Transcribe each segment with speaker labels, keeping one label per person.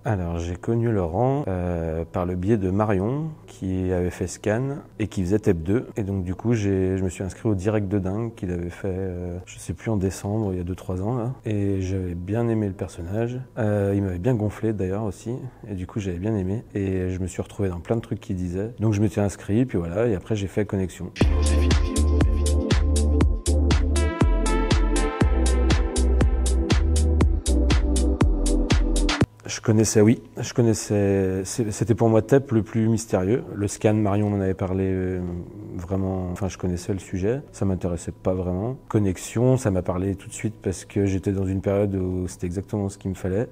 Speaker 1: Alors j'ai connu Laurent par le biais de Marion qui avait fait Scan et qui faisait TEP 2. Et donc du coup je me suis inscrit au Direct de Dingue qu'il avait fait, je sais plus, en décembre, il y a 2-3 ans là. Et j'avais bien aimé le personnage. Il m'avait bien gonflé d'ailleurs aussi. Et du coup j'avais bien aimé. Et je me suis retrouvé dans plein de trucs qu'il disait. Donc je m'étais inscrit, puis voilà, et après j'ai fait Connexion. Je connaissais, c'était pour moi TEP le plus mystérieux. Le Scan, Marion m'en avait parlé vraiment, enfin je connaissais le sujet, ça m'intéressait pas vraiment. Connexion, ça m'a parlé tout de suite parce que j'étais dans une période où c'était exactement ce qu'il me fallait.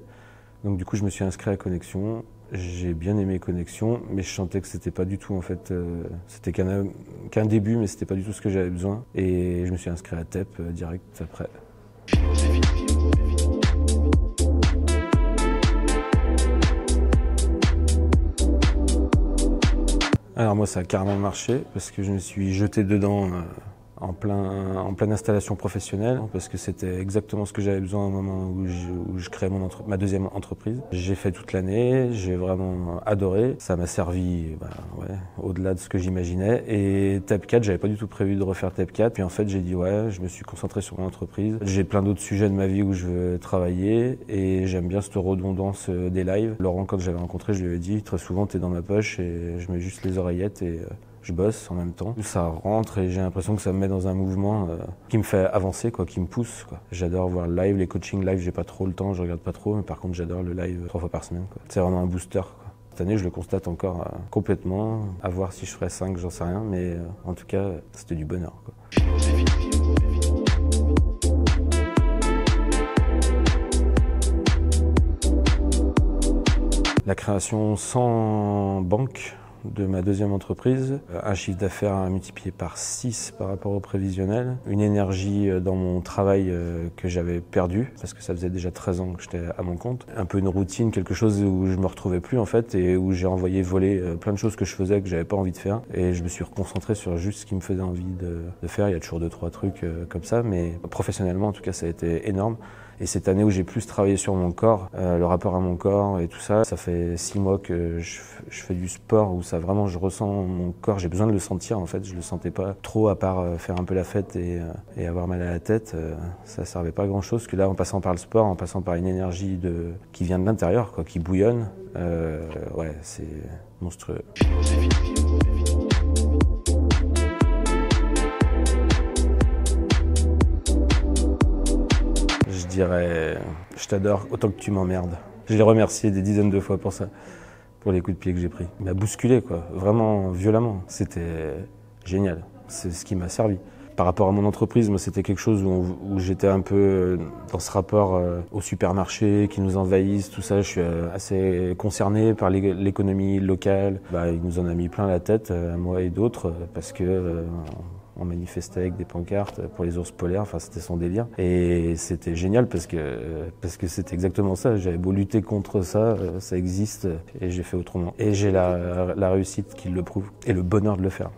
Speaker 1: Donc du coup je me suis inscrit à Connexion. J'ai bien aimé Connexion, mais je sentais que c'était pas du tout en fait, c'était qu'un début, mais c'était pas du tout ce que j'avais besoin. Et je me suis inscrit à TEP direct après. Alors moi ça a carrément marché parce que je me suis jeté dedans en pleine installation professionnelle parce que c'était exactement ce que j'avais besoin au moment où je créais ma deuxième entreprise. J'ai fait toute l'année, j'ai vraiment adoré. Ça m'a servi au-delà de ce que j'imaginais. Et TEP 4, j'avais pas du tout prévu de refaire TEP 4. Puis en fait j'ai dit ouais, je me suis concentré sur mon entreprise. J'ai plein d'autres sujets de ma vie où je veux travailler et j'aime bien cette redondance des lives. Laurent, quand je l'avais rencontré, je lui avais dit très souvent t'es dans ma poche et je mets juste les oreillettes et je bosse en même temps. Ça rentre et j'ai l'impression que ça me met dans un mouvement qui me fait avancer, quoi, qui me pousse, quoi. J'adore voir le live, les coachings live, j'ai pas trop le temps, je regarde pas trop, mais par contre j'adore le live 3 fois par semaine, quoi. C'est vraiment un booster, quoi. Cette année, je le constate encore complètement. À voir si je ferai 5, j'en sais rien, mais en tout cas, c'était du bonheur, quoi. La création sans banque de ma deuxième entreprise, un chiffre d'affaires multiplié par 6 par rapport au prévisionnel, une énergie dans mon travail que j'avais perdu parce que ça faisait déjà 13 ans que j'étais à mon compte, un peu une routine, quelque chose où je me retrouvais plus en fait et où j'ai envoyé voler plein de choses que je faisais que j'avais pas envie de faire et je me suis reconcentré sur juste ce qui me faisait envie de faire. Il y a toujours 2-3 trucs comme ça, mais professionnellement en tout cas ça a été énorme. Et cette année où j'ai plus travaillé sur mon corps, le rapport à mon corps et tout ça, ça fait 6 mois que je fais du sport où ça vraiment, je ressens mon corps, j'ai besoin de le sentir en fait, je le sentais pas trop à part faire un peu la fête et avoir mal à la tête, ça servait pas à grand chose, que là en passant par le sport, en passant par une énergie qui vient de l'intérieur, quoi, qui bouillonne, ouais, c'est monstrueux. Je dirais, je t'adore autant que tu m'emmerdes. Je l'ai remercié des dizaines de fois pour ça, pour les coups de pied que j'ai pris. Il m'a bousculé, quoi, vraiment violemment. C'était génial, c'est ce qui m'a servi. Par rapport à mon entreprise, moi, c'était quelque chose où j'étais un peu dans ce rapport au supermarché qui nous envahissent, tout ça. Je suis assez concerné par l'économie locale. Il nous en a mis plein la tête, à moi et d'autres, parce que on manifestait avec des pancartes pour les ours polaires, enfin c'était son délire. Et c'était génial parce que c'était exactement ça. J'avais beau lutter contre ça, ça existe et j'ai fait autrement. Et j'ai la réussite qui le prouve et le bonheur de le faire.